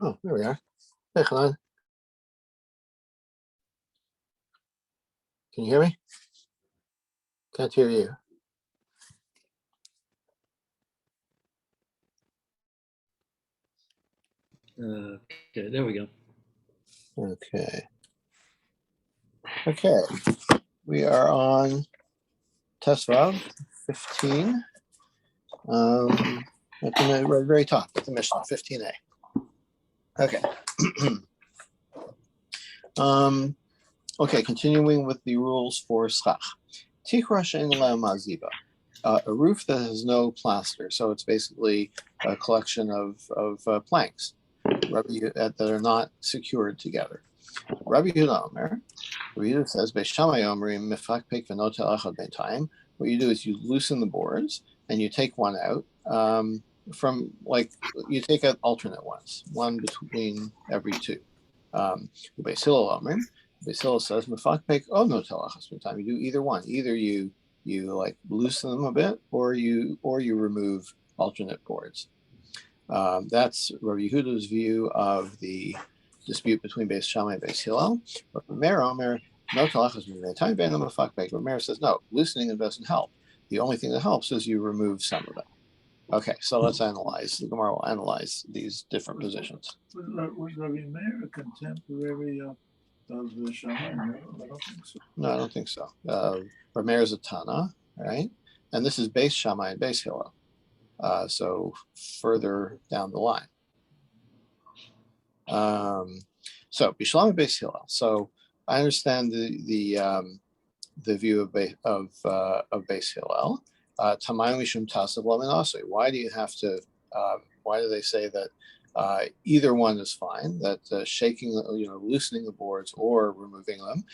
Oh, there we are. Hey, Khan. Can you hear me? Can't hear you. Okay, there we go. Okay. Okay. We are on Tesvav 15. At the very top, at the Mishnah, 15a. Okay. Okay, continuing with the rules for Sukah. Tikra she'en la maziba. A roof that has no plaster, so it's basically a collection of planks that are not secured together. Rabbi Yehuda Omer, Rabbi Yehuda says, Beishamai Omrim mifakpek v'notel echad b'intayim. What you do is you loosen the boards and you take one out from, like, you take out alternate ones, one between every two. Beis Hillel Omrim, Beis Hillel says, mifakpek oh notel echad b'intayim. You do either one. Either you like loosen them a bit, or you remove alternate boards. That's Rabbi Yehuda's view of the dispute between Beis Shammai and Beis Hillel. But Omer, no talachas time Rameir says no, loosening doesn't help. The only thing that helps is you remove some of it. Okay, so let's analyze. The Gemara will analyze these different positions. Was Rabbi Meir a contemporary of the Shammai? No, I don't think so. No, I don't think so. Rabbi Meir is a Tana, right? And this is Beis Shammai and Beis Hillel. So further down the line. So Bishlam and Beis Hillel. So I understand the view of Beis Hillel. Tamayim mishum tasav lamin asay. Why do you have to? Why do they say that either one is fine? That shaking, loosening the boards or removing them.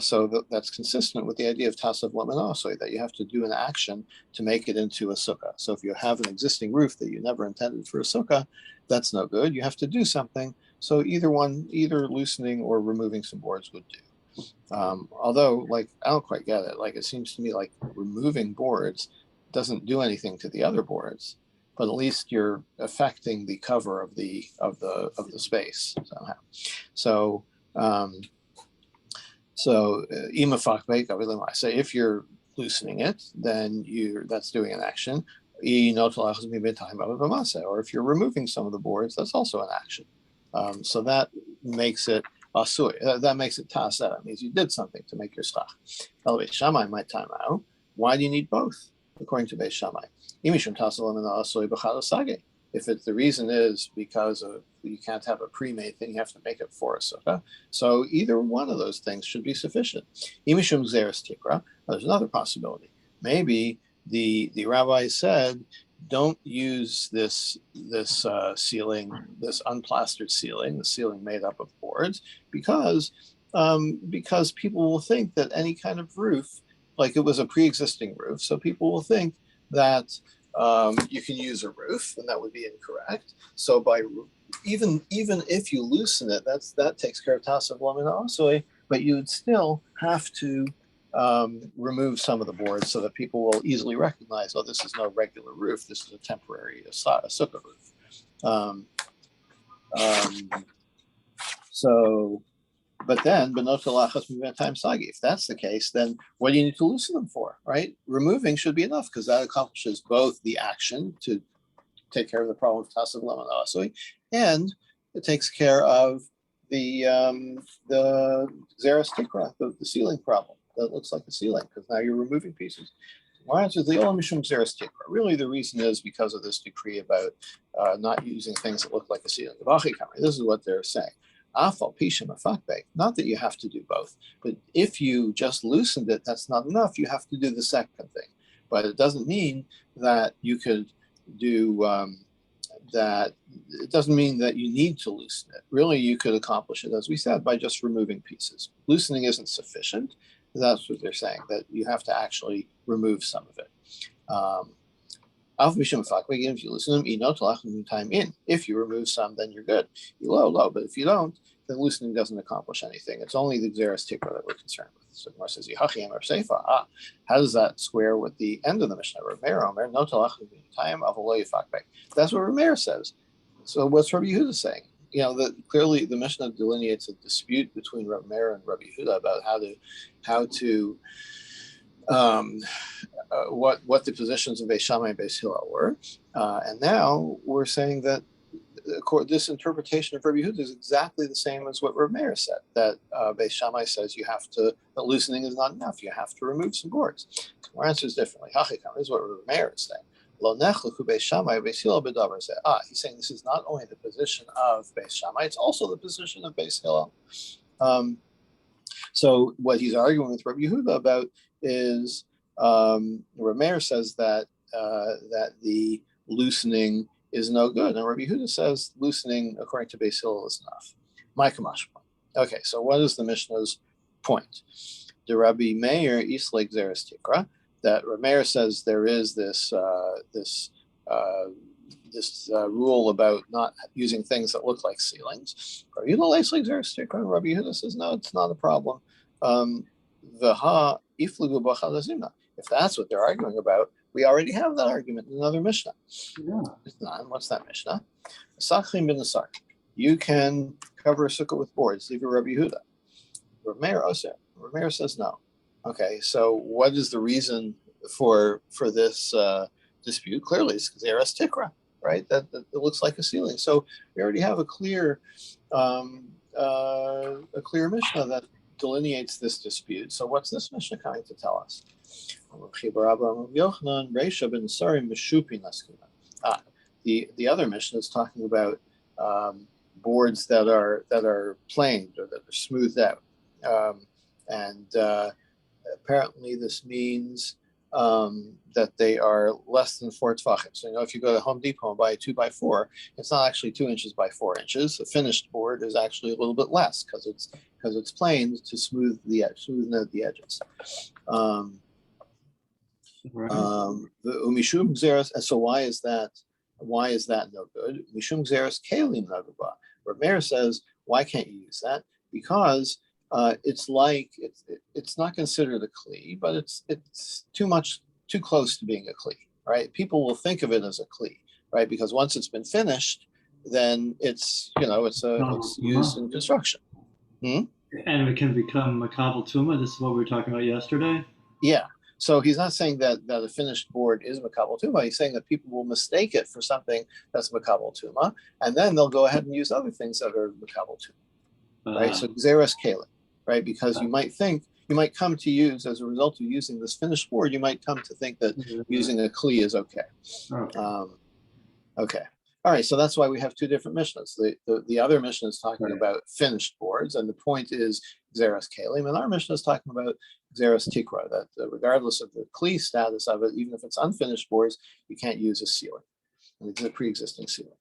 So that's consistent with the idea of tasav lamin asay, that you have to do an action to make it into a sukkah. So if you have an existing roof that you never intended for a sukkah, that's no good. You have to do something. So either loosening or removing some boards would do. Although, like, I don't quite get it. Like, it seems to me like removing boards doesn't do anything to the other boards, but at least you're affecting the cover of the space somehow. So, I say if you're loosening it, then that's doing an action. Or if you're removing some of the boards, that's also an action. So that makes it asui. That makes it taseh. That means you did something to make your schach. Beis Shammai might time out. Why do you need both? According to Beis Shammai, if the reason is because of you can't have a pre-made thing, you have to make it for a sukkah. So either one of those things should be sufficient. There's another possibility. Maybe the rabbi said, don't use this ceiling, this unplastered ceiling, the ceiling made up of boards, because people will think that any kind of roof, like it was a pre-existing roof, so people will think that you can use a roof, and that would be incorrect. So by even if you loosen it, that takes care of tasav lamina asui, but you would still have to remove some of the boards so that people will easily recognize, oh, this is no regular roof. This is a temporary sukkah roof. But then, if that's the case, then what do you need to loosen them for, right? Removing should be enough because that accomplishes both the action to take care of the problem of tasav lamina asui, and it takes care of the xeris tikra, the ceiling problem that looks like a ceiling, because now you're removing pieces. Why answers the olam mishum xeris tikra? Really, the reason is because of this decree about not using things that look like a ceiling. This is what they're saying. Not that you have to do both, but if you just loosened it, that's not enough. You have to do the second thing. But it doesn't mean that you could do that. It doesn't mean that you need to loosen it. Really, you could accomplish it, as we said, by just removing pieces. Loosening isn't sufficient. That's what they're saying, that you have to actually remove some of it. If you loosen them, time in. If you remove some, then you're good. Low. But if you don't, then loosening doesn't accomplish anything. It's only the xeris tikra that we're concerned with. So Gemara says, how does that square with the end of the Mishnah? That's what Rameir says. So what's Rabbi Yehuda saying? That clearly the Mishnah delineates a dispute between Rameir and Rabbi Yehuda about how to what the positions of Beis Shammai and Beis Hillel were, and now we're saying that this interpretation of Rabbi Yehuda is exactly the same as what Rameir said. That Beis Shammai says that loosening is not enough. You have to remove some boards. Our answer is differently. This is what Rameir is saying. He's saying this is not only the position of Beis Shammai, it's also the position of Beis Hillel. So what he's arguing with Rabbi Yehuda about is Rameir says that the loosening is no good, and Rabbi Yehuda says loosening, according to Beis Hillel, is enough. My kamash point. Okay, so what is the Mishnah's point? The Rabbi Meir Isleg Xeris Tikra, that Rameir says there is this rule about not using things that look like ceilings. Rabbi Yehuda says no, it's not a problem. If that's what they're arguing about, we already have that argument in another Mishnah. Yeah. What's that Mishnah? You can cover a sukkah with boards. Leave your Rabbi Yehuda. Rameir says no. Okay, so what is the reason for this dispute? Clearly, it's xeris tikra, right? That it looks like a ceiling. So we already have a clear Mishnah that delineates this dispute. So what's this Mishnah coming to tell us? The other Mishnah is talking about boards that are planed or that are smoothed out, and apparently this means that they are less than 4 tvachim. So if you go to Home Depot and buy a 2x4, it's not actually 2 inches by 4 inches. A finished board is actually a little bit less because it's planed to smoothen out the edges. Right. Umishum xeris. And so why is that no good? Mishum xeris kelim nagaba. Rameir says, why can't you use that? Because it's not considered a kli, but it's too close to being a kli, right? People will think of it as a kli, right? Because once it's been finished, then it's used in construction. And it can become a kabel tuma. This is what we were talking about yesterday. Yeah. So he's not saying that a finished board is makabel tuma. He's saying that people will mistake it for something that's makabel tuma, and then they'll go ahead and use other things that are makabel tuma, right? So xeris keli, right? Because you might come to use, as a result of using this finished board, you might come to think that using a kli is okay. Okay. All right, so that's why we have two different Mishnahs. The other Mishnah is talking about finished boards, and the point is xeris kalim, and our Mishnah is talking about xeris tikra, that regardless of the kli status of it, even if it's unfinished boards, you can't use a ceiling, it's a pre-existing ceiling.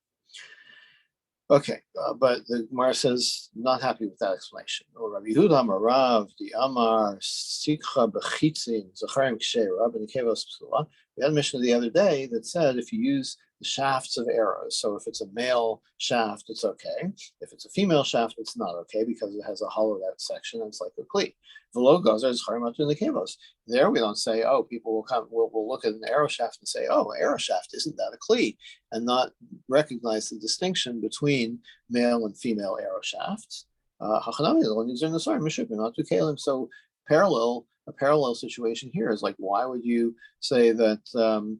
Okay, but the Gemara says not happy with that explanation. Rabbi Yehuda Marav the Amar Sikha Bechitzin Zacharim Kshe Rabbi Nikevos Psula. We had a Mishnah the other day that said if you use the shafts of arrows, so if it's a male shaft, it's okay. If it's a female shaft, it's not okay because it has a hollowed out section and it's like a cleat. V'lo gazer Zacharim Atu Nikevos. There we don't say, oh, people will look at an arrow shaft and say, oh, arrow shaft, isn't that a cleat? And not recognize the distinction between male and female arrow shafts. So a parallel situation here is like, why would you say that the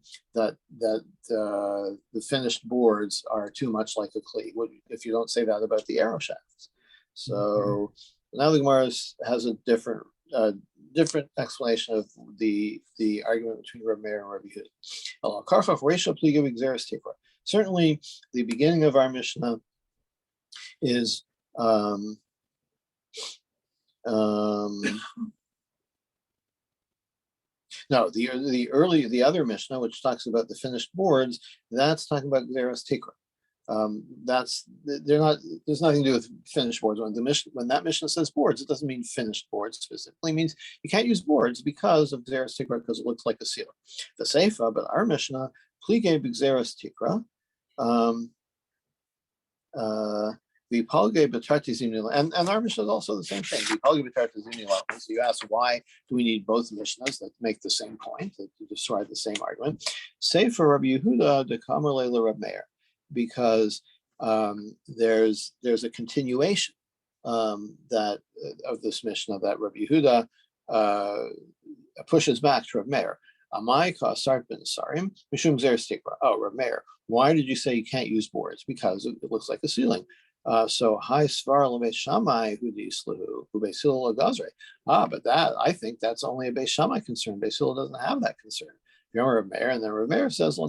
finished boards are too much like a cleat if you don't say that about the arrow shafts? So now the Gemara has a different explanation of the argument between Rabbi Meir and Rabbi Yehuda. Certainly, the beginning of our Mishnah is no, the other Mishnah, which talks about the finished boards, that's talking about Xeris Tikra. There's nothing to do with finished boards. When that Mishnah says boards, it doesn't mean finished boards specifically. It means you can't use boards because of Xeris Tikra, because it looks like a ceiling. The Seifa, but our Mishnah, Plige Xeris Tikra, and our Mishnah is also the same thing. So you ask, why do we need both Mishnahs that make the same point, that describe the same argument? Say for Rabbi Yehuda de Kamer Leila Rabbi Meir, because there's a continuation that of this Mishnah that Rabbi Yehuda pushes back to Rabbi Meir. Amai kasart ben sarim mishum xeris tikra. Oh, Rabbi Meir, why did you say you can't use boards? Because it looks like a ceiling. So hi svar lebeis shammai hudislahu ubeis hillel agazre. But that I think that's only a beis shammai concern. Beis hillel doesn't have that concern. Rabbi Meir, and then Rabbi Meir says, so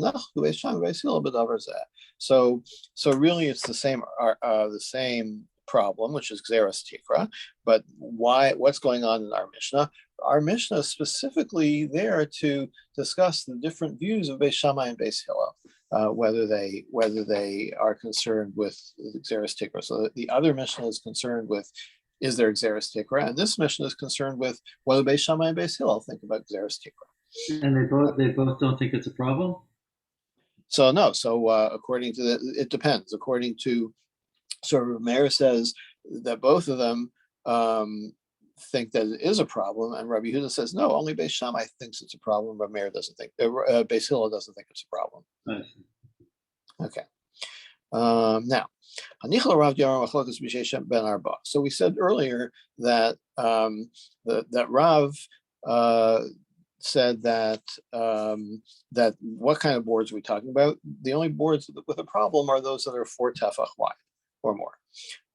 really it's the same problem, which is Xeris Tikra. But what's going on in our Mishnah? Our Mishnah is specifically there to discuss the different views of Beis Shammai and Beis Hillel, whether they are concerned with Xeris Tikra. So the other Mishnah is concerned with, is there Xeris Tikra? And this Mishnah is concerned with whether Beis Shammai and Beis Hillel think about Xeris Tikra. And they both don't think it's a problem? So no. So according to it depends. So Meir says that both of them think that it is a problem, and Rabbi Yehuda says no. Only Beis Shammai thinks it's a problem. Rabbi Meir doesn't think. Beis Hillel doesn't think it's a problem. Okay. Now, so we said earlier that that Rav said that that what kind of boards are we talking about? The only boards with a problem are those that are 4 tefach wide or more.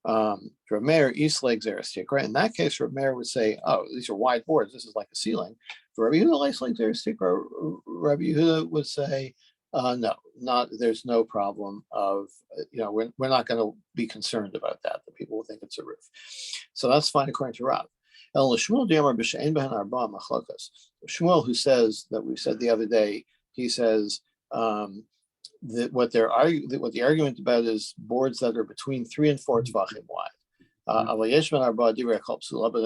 Rav Meir Isleg Xeris Tikra. In that case, Rav Meir would say, "Oh, these are wide boards. This is like a ceiling." For Rabbi Yehuda Isleg Xeris Tikra, Rabbi Yehuda would say, "No, There's no problem of we're not going to be concerned about that. The people will think it's a roof." So that's fine according to Rav. Shmuel, who says that we said the other day, he says that what the argument about is boards that are between 3 and 4 tvachim wide. But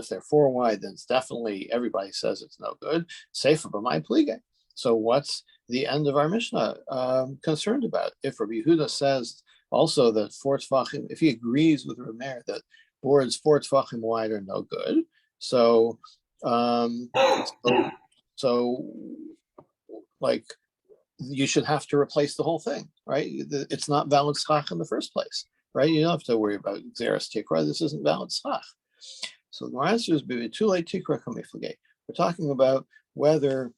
if they're 4 wide, then it's definitely everybody says it's no good. Safer by my plige. So what's the end of our Mishnah concerned about? If Rabbi Yehuda says also that 4 tvachim, if he agrees with Rabbi Meir that boards 4 tvachim wide are no good, so like you should have to replace the whole thing, right? It's not valid schach in the first place, right? You don't have to worry about Xeris Tikra. This isn't valid schach. So the answer is too late Tikra kamiflige. We're talking about whether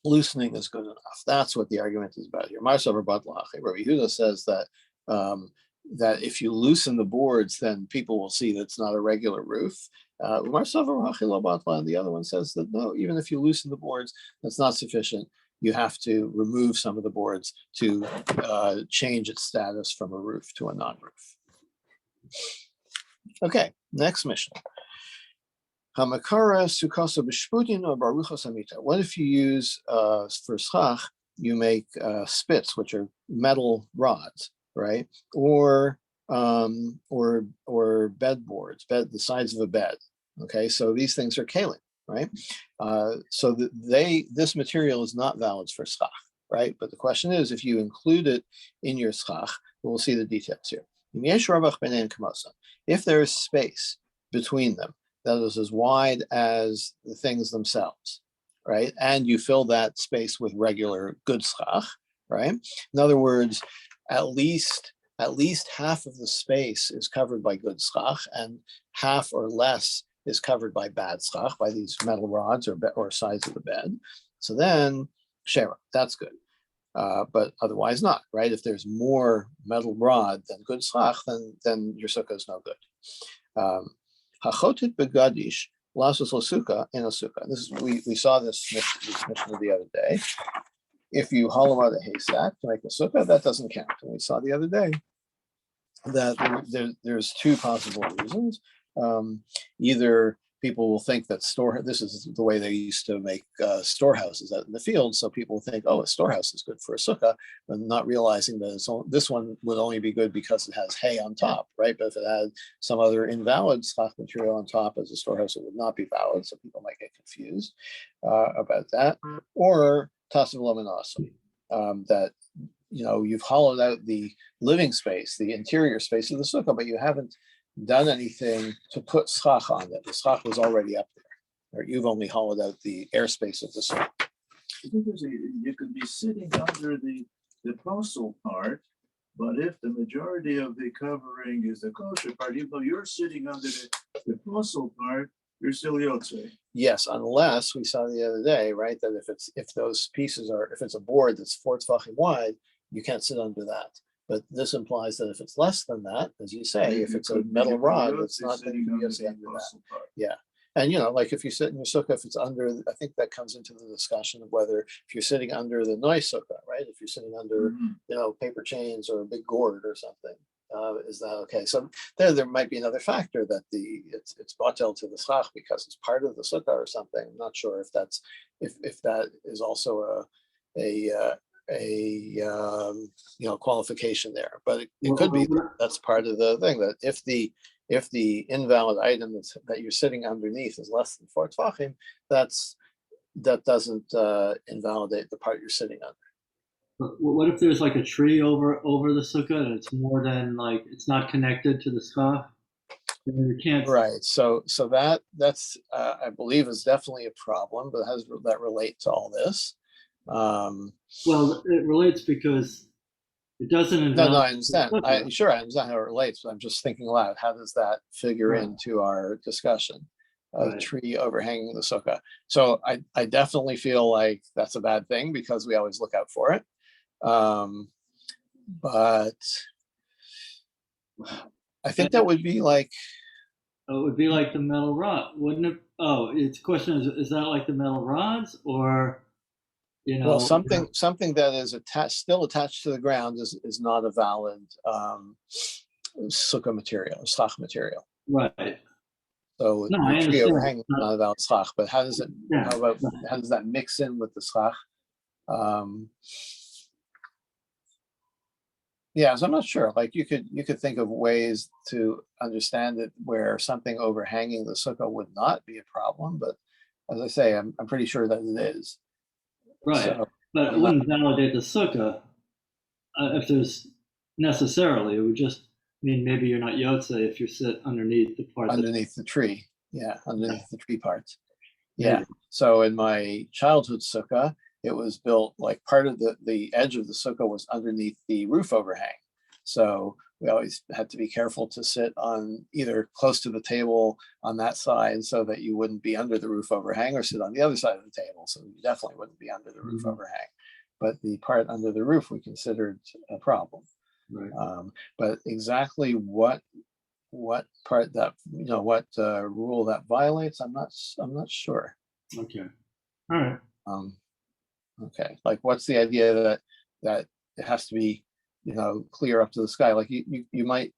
loosening is good enough. That's what the argument is about here. Marsav Rabbi Yehuda says that that if you loosen the boards, then people will see that it's not a regular roof. And the other one says that no, even if you loosen the boards, that's not sufficient. You have to remove some of the boards to change its status from a roof to a non-roof. Okay, next mission. Hamakara sukasa b'shputin or baruchos hamita. What if you use for schach, you make spits, which are metal rods, right? Or bedboards, the sides of a bed. Okay, so these things are kalim, right? So this material is not valid for schach, right? But the question is, if you include it in your schach, we'll see the details here. If there is space between them, that is as wide as the things themselves, right? And you fill that space with regular good schach, right? In other words, at least half of the space is covered by good schach, and half or less is covered by bad schach, by these metal rods or sides of the bed. So then, shera, that's good. But otherwise not, right? If there's more metal rod than good schach, then your sukkah is no good. Hachotit begadish lasos l'sukkah in a sukkah. This is we saw this mission the other day. If you hollow out a haystack to make a sukkah, that doesn't count. And we saw the other day that there's two possible reasons. Either people will think that this is the way they used to make storehouses out in the field. So people think, oh, a storehouse is good for a sukkah, but not realizing that this one would only be good because it has hay on top, right? But if it had some other invalid schach material on top as a storehouse, it would not be valid. So people might get confused about that. Or tasav lo minaso, that you've hollowed out the living space, the interior space of the sukkah, but you haven't done anything to put schach on it. The schach was already up there, or you've only hollowed out the airspace of the sukkah. You could be sitting under the postal part, but if the majority of the covering is the kosher part, even though you're sitting under the postal part, you're still yotze. Yes, unless we saw the other day, right, that if those pieces if it's a board that's 4 tefachim wide, you can't sit under that. But this implies that if it's less than that, as you say, if it's a metal rod, it's not going to be under that. Yeah. And, like if you sit in your sukkah, if it's under, I think that comes into the discussion of whether if you're sitting under the noise sukkah, right? If you're sitting under, paper chains or a big gourd or something, is that okay? So there might be another factor that it's batel to the schach because it's part of the sukkah or something. I'm not sure if that is also a qualification there, but it could be that's part of the thing, that if the invalid item that you're sitting underneath is less than 4 tefachim, that doesn't invalidate the part you're sitting under. But what if there's like a tree over the sukkah and it's more than it's not connected to the schach? You can't. Right. So that's I believe is definitely a problem, but how does that relate to all this? Well, it relates because it doesn't. No, I understand. I understand how it relates, but I'm just thinking aloud. How does that figure into our discussion of tree overhanging the sukkah? So I definitely feel like that's a bad thing because we always look out for it. But I think that would be like. It would be like the metal rod, wouldn't it? Oh, it's question is that like the metal rods or? Well, something that is still attached to the ground is not a valid sukkah material, schach material. Right. So no, the tree overhang is not a valid schach, but how does that mix in with the schach? So I'm not sure. Like you could think of ways to understand it where something overhanging the sukkah would not be a problem, but as I say, I'm pretty sure that it is. Right, so, but it wouldn't validate the sukkah if there's necessarily. It would just mean maybe you're not yotze if you sit underneath the part underneath the tree. Yeah, underneath the tree parts. Yeah. Maybe. So in my childhood sukkah, it was built like part of the edge of the sukkah was underneath the roof overhang. So we always had to be careful to sit on either close to the table on that side so that you wouldn't be under the roof overhang, or sit on the other side of the table so you definitely wouldn't be under the roof overhang. But the part under the roof we considered a problem. Right. But exactly what part that, what rule that violates, I'm not sure. Okay. All right. Okay, like what's the idea that it has to be, clear up to the sky? Like you might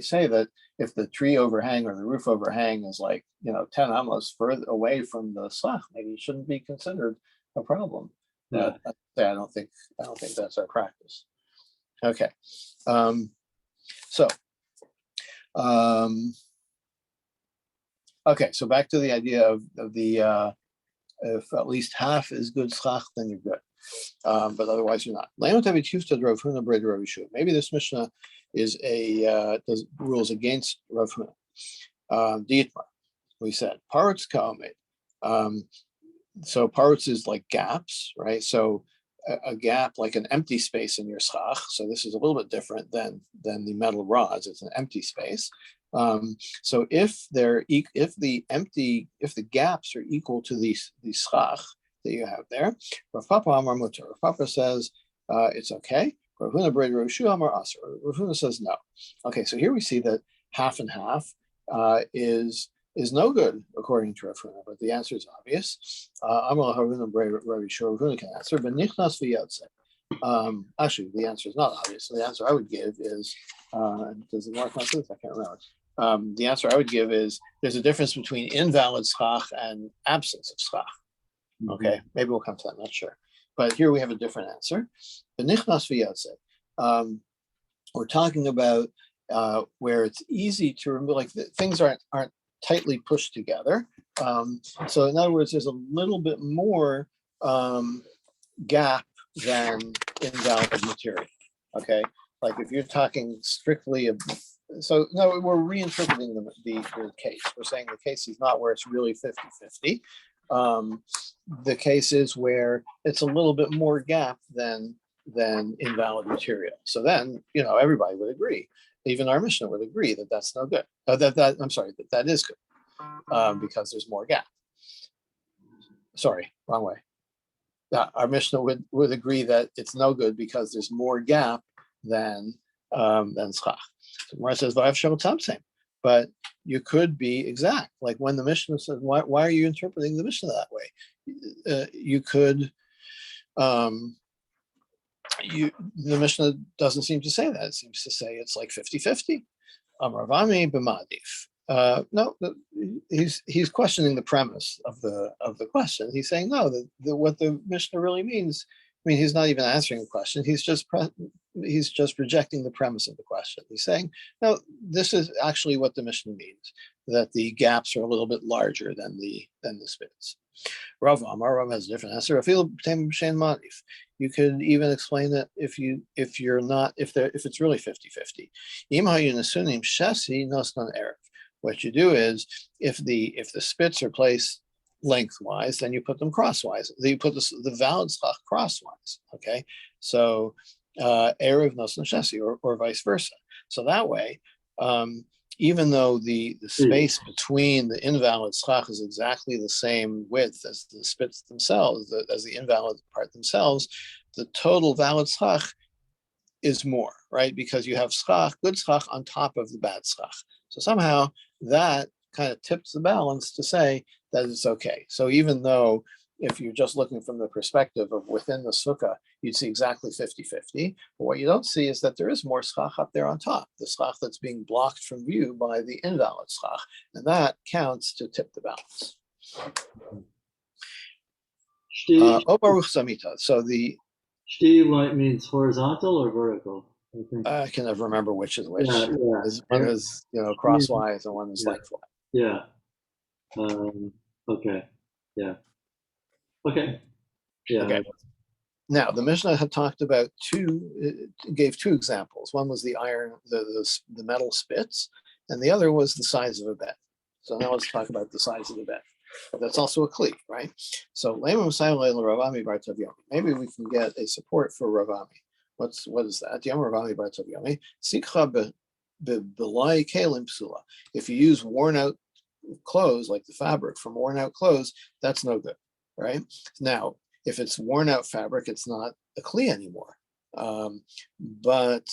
say that if the tree overhang or the roof overhang is like 10 amos further away from the slach, maybe it shouldn't be considered a problem. Yeah. But I don't think that's our practice. Okay, okay, so back to the idea of the if at least half is good schach, then you're good. But otherwise you're not. Maybe this Mishnah is does rules against Rav Huna. Dietmar, we said parts kaomed. So parts is like gaps, right? So a gap, like an empty space in your schach. So this is a little bit different than the metal rods. It's an empty space. So if the gaps are equal to the schach that you have there, Rav Papa Amar Mutar. Rav Papa says it's okay. Rav Huna Bred Rav Shua Amar Aser. Rav Huna says no. Okay, so here we see that half and half is no good according to Rav Huna, but the answer is obvious. Amar Rav Huna Bred Rav Shua. Rav Huna can answer, but Nichnas v'Yotze. Actually, the answer is not obvious. So the answer I would give is, does it mark like this? I can't remember. The answer I would give is there's a difference between invalid schach and absence of schach. Okay, maybe we'll come to that, I'm not sure. But here we have a different answer. The nichnas v'yotze. We're talking about where it's easy to remove, like things aren't tightly pushed together. So in other words, there's a little bit more gap than invalid material. Okay, like if you're talking strictly so no, we're reinterpreting the case. We're saying the case is not where it's really 50-50. The case is where it's a little bit more gap than invalid material. So then, everybody would agree. Even our Mishnah would agree that that's no good. That is good because there's more gap. Sorry, wrong way. Our Mishnah would agree that it's no good because there's more gap than schach. So Gemara says, but you could be exact. Like when the Mishnah says, why are you interpreting the Mishnah that way? You could, the Mishnah doesn't seem to say that. It seems to say it's like 50-50. Amravami b'madif. No, he's questioning the premise of the question. He's saying no, what the Mishnah really means. I mean, he's not even answering the question. He's just rejecting the premise of the question. He's saying, no, this is actually what the Mishnah means, that the gaps are a little bit larger than the spits. Rav has a different answer. You could even explain that if it's really 50-50. What you do is if the spits are placed lengthwise, then you put them crosswise. Then you put the valid schach crosswise. Okay, so erev nosn shesi, or vice versa. So that way, even though the space between the invalid schach is exactly the same width as the spits themselves, as the invalid part themselves, the total valid schach is more, right? Because you have good schach on top of the bad schach. So somehow that kind of tips the balance to say that it's okay. So even though if you're just looking from the perspective of within the sukkah, you'd see exactly 50-50. But what you don't see is that there is more schach up there on top, the schach that's being blocked from view by the invalid schach. And that counts to tip the balance. Baruch Samita. So the Shti means horizontal or vertical? I can never remember which is which. Yeah. One is crosswise and one is lengthwise. Yeah. Okay. Yeah. Okay. Yeah. Okay. Now the Mishnah had talked about gave two examples. One was the iron, the metal spits, and the other was the size of a bed. So now let's talk about the size of the bed. That's also a kli, right? So maybe we can get a support for Ravami. What is that? Sukah belai kelim psula. If you use worn out clothes, like the fabric from worn out clothes, that's no good, right? Now, if it's worn out fabric, it's not a kli anymore. But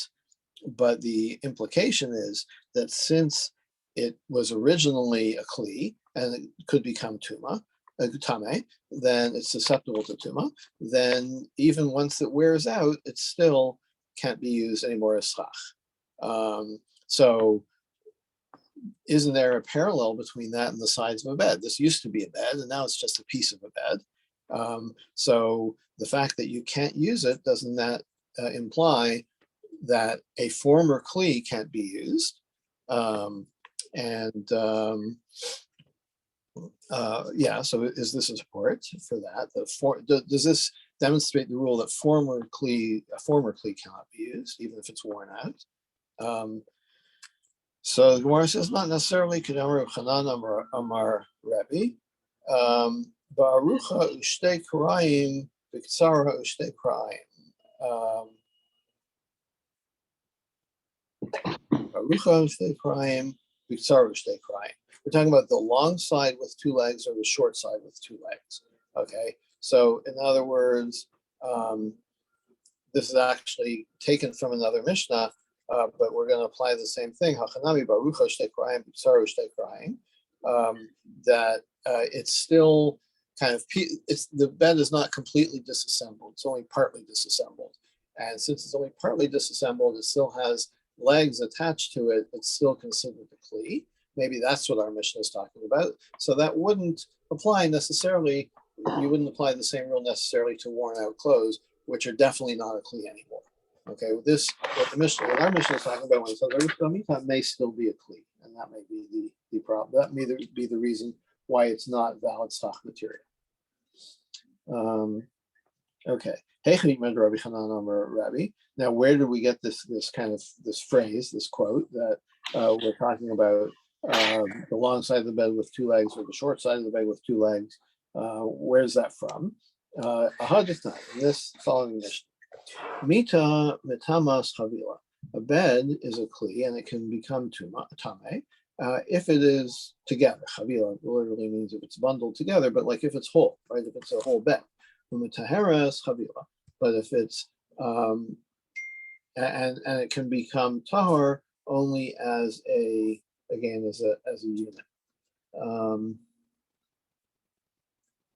the implication is that since it was originally a kli and it could become tame, then it's susceptible to tuma. Then even once it wears out, it still can't be used anymore as schach. So isn't there a parallel between that and the sides of a bed? This used to be a bed, and now it's just a piece of a bed. So the fact that you can't use it, doesn't that imply that a former kli can't be used? So is this a support for that? Does this demonstrate the rule that a former kli cannot be used, even if it's worn out? So the Gemara says not necessarily Kedamar Chanan Amar Rebbe, Ba'arucha Ushtei Karayim B'Ktsara Ushtei Karayim. Ba'arucha Ushtei Karayim B'Ktsara Ushtei Karayim. We're talking about the long side with two legs or the short side with two legs. Okay, so in other words, this is actually taken from another Mishnah. But we're going to apply the same thing. Hachanami barucha shtei krayim b'tsaru shtei krayim. That it's still kind of the bed is not completely disassembled. It's only partly disassembled, and since it's only partly disassembled, it still has legs attached to it. It's still considered a kli. Maybe that's what our Mishnah is talking about. So that wouldn't apply necessarily. You wouldn't apply the same rule necessarily to worn out clothes, which are definitely not a kli anymore. Okay, with this, what our Mishnah is talking about when it says that may still be a kli, and that may be the problem. That may be the reason why it's not valid stock material. Okay. Now, where did we get this phrase, this quote that we're talking about the long side of the bed with two legs or the short side of the bed with two legs? Where's that from? In this following Mishnah. Mita mitamas chavila. A bed is a kli and it can become tame if it is together. Chavila literally means if it's bundled together, but like if it's whole, right? If it's a whole bed. Umitaheres chavila. But if it's and it can become tahor only as a unit. In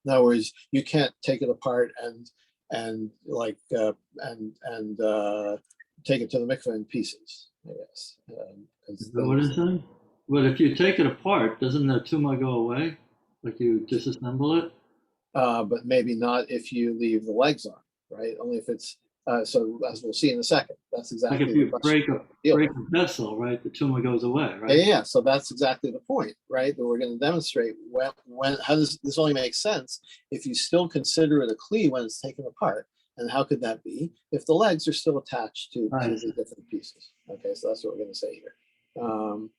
other words, you can't take it apart and take it to the mikveh in pieces, I guess. What is that? But if you take it apart, doesn't the tuma go away? Like you disassemble it? But maybe not if you leave the legs on, right? Only if it's so, as we'll see in a second. That's exactly like if you break a vessel, right? The tuma goes away, right? Yeah. So that's exactly the point, right? That we're going to demonstrate how does this only make sense if you still consider it a kli when it's taken apart, and how could that be if the legs are still attached to the different pieces? Okay, so that's what we're going to say here. But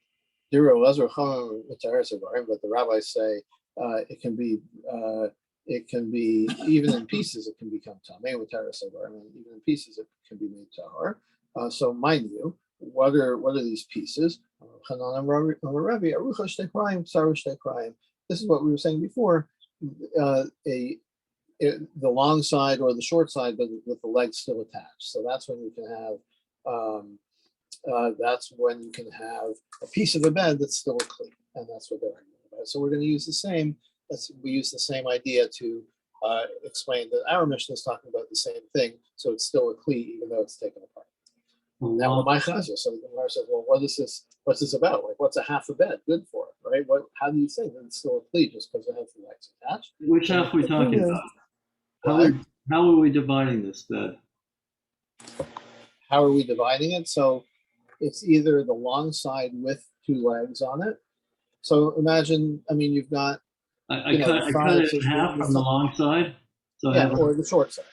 the rabbis say it can be even in pieces. It can become tamei with tarasavar. I mean, even in pieces, it can be made tahor. So, mind you, what are these pieces? This is what we were saying before. The long side or the short side, but with the legs still attached. So that's when you can have a piece of a bed that's still a kli, and that's what they're arguing about. So we're going to use the same. We use the same idea to explain that our Mishnah is talking about the same thing. So it's still a kli, even though it's taken apart. Now, my chazah. So the Gemara says, "Well, what is this? What's this about? Like, what's a half a bed good for? Right? How do you say that it's still a kli just because it has the legs attached?" Which half are we talking about? How are we dividing this bed? How are we dividing it? So it's either the long side with two legs on it. So imagine, you've got. I cut it in half from the long side. So or the short side.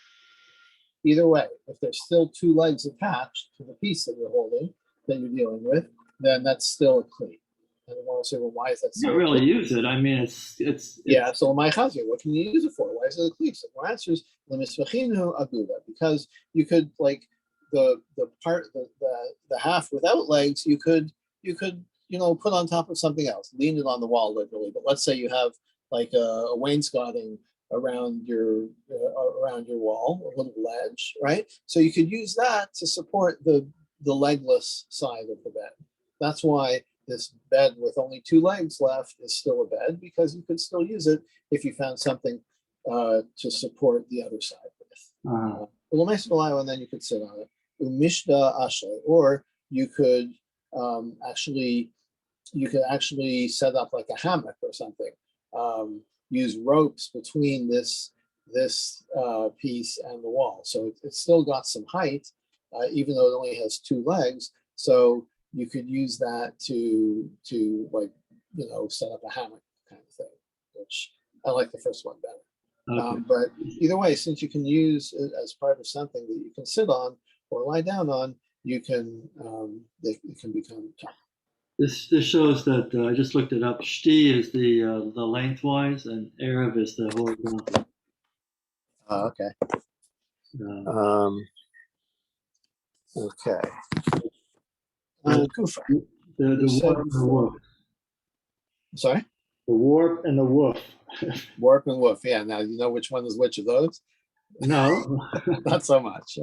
Either way, if there's still two legs attached to the piece that you're holding, that you're dealing with, then that's still a kli. And you want to say, well, why is that? You can't really use it. I mean, it's yeah. So my chazir, what can you use it for? Why is it a kli? So my answer is because you could the half without legs, you could put on top of something else, lean it on the wall literally. But let's say you have like a wainscoting around your wall, a little ledge, right? So you could use that to support the legless side of the bed. That's why this bed with only 2 legs left is still a bed, because you could still use it if you found something to support the other side with. And then you could sit on it. Umishda ashe, or you could actually set up like a hammock or something. Use ropes between this piece and the wall, so it's still got some height, even though it only has 2 legs. So you could use that to like set up a hammock kind of thing, which I like the first one better. Okay. But either way, since you can use it as part of something that you can sit on or lie down on, you can it can become top. This shows that I just looked it up. Shti is the lengthwise, and Erev is the horizontal. Okay. Okay. Kufa. The warp and the woof. Sorry? The warp and the woof. Warp and woof. Yeah. Now you know which one is which of those? No. Not so much.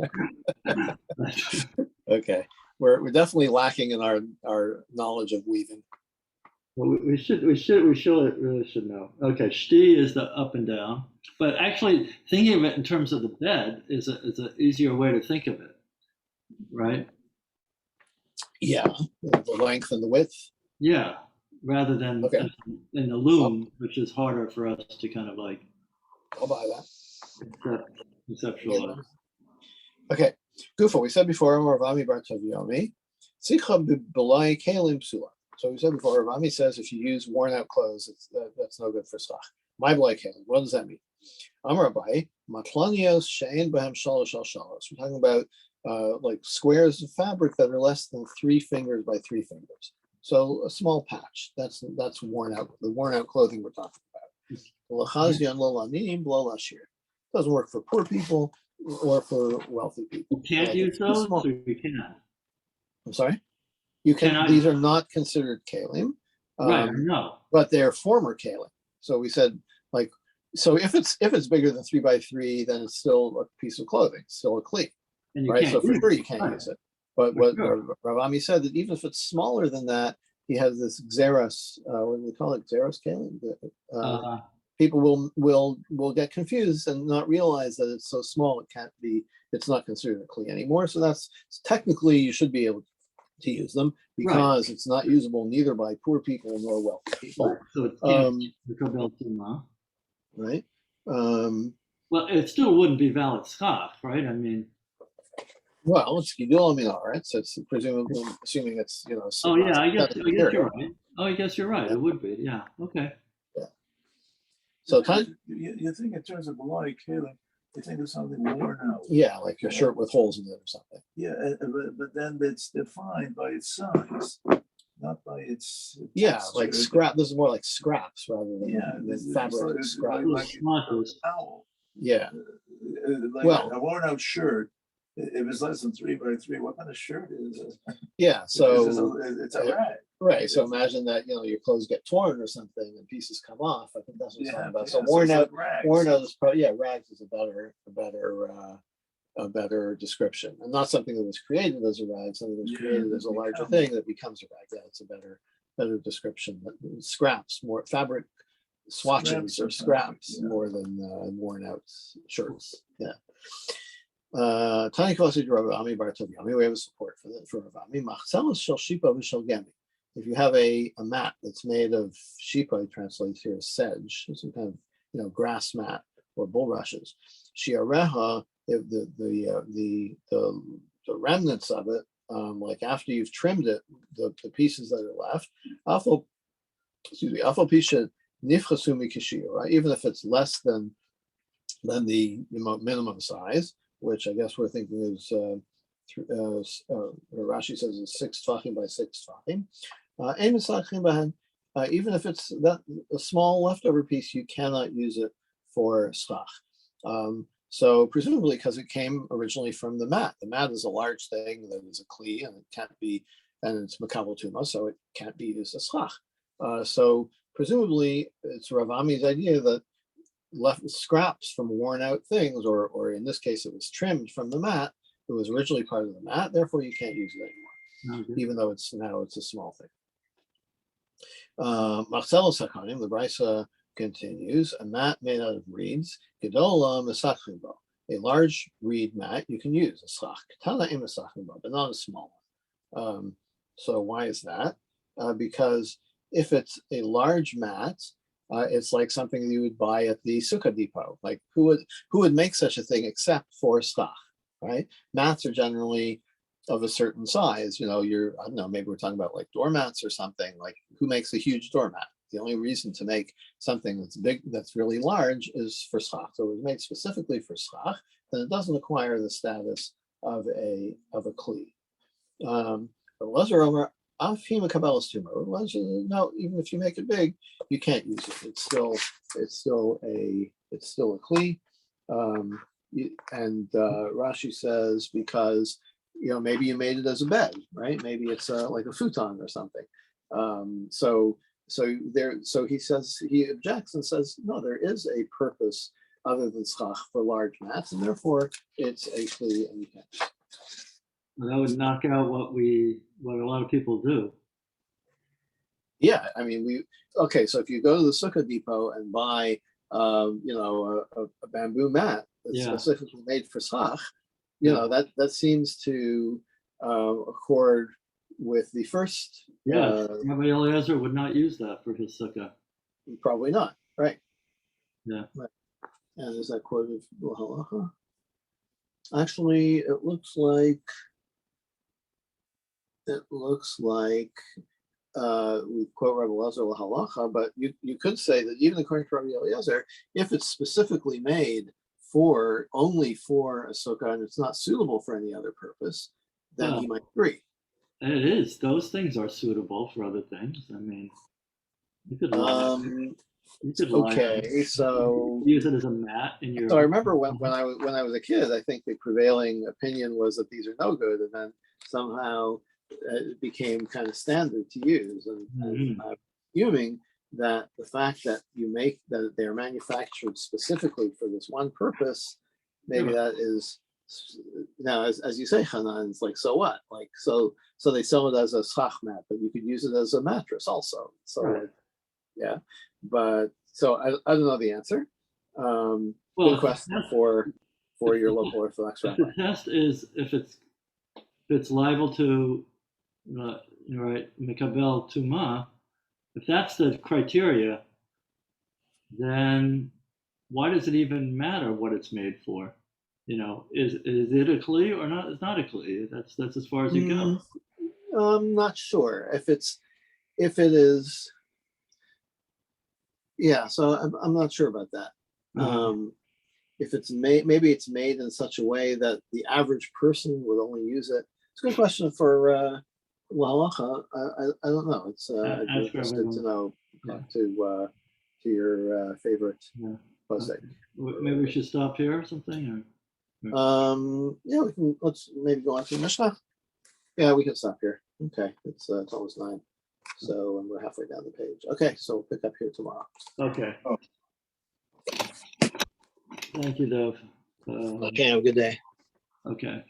Okay. We're definitely lacking in our knowledge of weaving. Well, we really should know. Okay, shti is the up and down, but actually thinking of it in terms of the bed is an easier way to think of it, right? Yeah, the length and the width. Yeah, rather than in the loom, which is harder for us to kind of like. I'll buy that. Conceptualize. Okay, Gufa. We said before, Ravami Bar Taviomi, Sukah b'Belai Kalim Psula. So we said before, Ravami says if you use worn out clothes, that's no good for Sukah. My B'Lai Kalim. What does that mean? Amar Abai Matlanios Shein Behem Shalosh Al Shalosh. We're talking about like squares of fabric that are less than 3 fingers by 3 fingers. So a small patch. That's worn out. The worn out clothing we're talking about. Doesn't work for poor people or for wealthy people. You can't use those, or you can. I'm sorry. You can. These are not considered kalim, right? No, but they're former kalim. So we said like, so if it's bigger than 3 by 3, then it's still a piece of clothing, still a kli, right? So for sure you can't use it. But what Ravami said, that even if it's smaller than that, he has this xeros. What do we call it? Xeros kalim. People will get confused and not realize that it's so small it's not considered a kli anymore. So that's technically you should be able to use them, because it's not usable neither by poor people nor wealthy people. Right. So right. Well, it still wouldn't be valid schach, right? I mean, well, it's gidul minaretz. It's presumably assuming it's Oh yeah, I guess you're right. Oh, I guess you're right. Yeah. It would be. Yeah. Okay. Yeah. So you think in terms of B'Lai Kalim, you think of something worn out. Yeah, like your shirt with holes in it or something. Yeah, but then it's defined by its size, not by its. Yeah, like scrap. This is more like scraps rather than fabric scrap. Like a towel. Yeah. Like a worn out shirt. If it's less than 3 by 3, what kind of shirt is it? Yeah, so it's a rag. Right. So imagine that your clothes get torn or something and pieces come off. I think that's what you're talking about. So worn out is probably rags is a better description, and not something that was created as a rag, something that was created as a larger thing that becomes a rag. Yeah, it's a better description. Scraps, more fabric swatches or scraps more than worn out shirts. Yeah. Tani Kosi Ravami Bar Taviomi, we have a support for Ravami. Machzelos shel shipa v'shel gemi. If you have a mat that's made of shipa, he translates here as sedge, some kind of grass mat or bulrushes. Shiareha, the remnants of it, like after you've trimmed it, the pieces that are left, afal pisha nifchasumi kishir, right? Even if it's less than the minimum size, which I guess we're thinking is Rashi says is 6 tfachim by 6 tfachim. Even if it's a small leftover piece, you cannot use it for schach. So presumably because it came originally from the mat. The mat is a large thing that is a kli, and it can't be, and it's makabel tuma, so it can't be used as schach. So presumably it's Rav Ami's idea that left scraps from worn out things, or in this case, it was trimmed from the mat. It was originally part of the mat, therefore you can't use it anymore, even though it's a small thing. Marcellus Hakanim, the Brisa continues, a mat made out of reeds, gedola misachim bo, a large reed mat you can use, a schach, katana im misachim bo, but not a small one. So why is that? Because if it's a large mat, it's like something that you would buy at the Sukah depot. Like who would make such a thing except for schach, right? Mats are generally of a certain size. I don't know, maybe we're talking about like doormats or something. Like who makes a huge doormat? The only reason to make something that's big, that's really large, is for schach. So it was made specifically for schach, then it doesn't acquire the status of a kli. But Lezer Omer, Afhima Kabbalah's tumor. No, even if you make it big, you can't use it. It's still a kli. And Rashi says because maybe you made it as a bed, right? Maybe it's like a futon or something. So he says, he objects and says, no, there is a purpose other than schach for large mats, and therefore it's a kli and you can't. That would knock out what a lot of people do. Yeah, I mean, so if you go to the Sukkah depot and buy, a bamboo mat that's specifically made for schach, that seems to accord with the first. Yeah, Rabbi Eliezer would not use that for his sukkah. Probably not, right? Yeah. Right. And is that quoted halacha? Actually, it looks like we quote Rabbi Eliezer halacha, but you could say that even according to Rabbi Eliezer, if it's specifically made only for a sukkah and it's not suitable for any other purpose, then he might agree. It is. Those things are suitable for other things. I mean, you could lie. Okay, so use it as a mat in your. So I remember when I was a kid, I think the prevailing opinion was that these are no good, and then somehow it became kind of standard to use. And I'm assuming that the fact that that they're manufactured specifically for this one purpose, maybe that is now, as you say, Hanan, it's like, so what? Like, so they sell it as a schach mat, but you could use it as a mattress also. So yeah, but so I don't know the answer. Good question for your local Orthodox rabbi. The test is if it's liable to mikabel tuma. If that's the criteria, then why does it even matter what it's made for? Is it a kli or not? It's not a kli. That's as far as it goes. I'm not sure if it is. Yeah, so I'm not sure about that. If it's made, maybe it's made in such a way that the average person would only use it. It's a good question for halacha. I don't know. It's I'd be interested to know. Talk to your favorite posek. Maybe we should stop here or something. Yeah, let's maybe go on to Mishnah. Yeah, we can stop here. Okay, it's almost 9. So we're halfway down the page. Okay, so we'll pick up here tomorrow. Okay. Thank you, Dov. Okay, have a good day. Okay.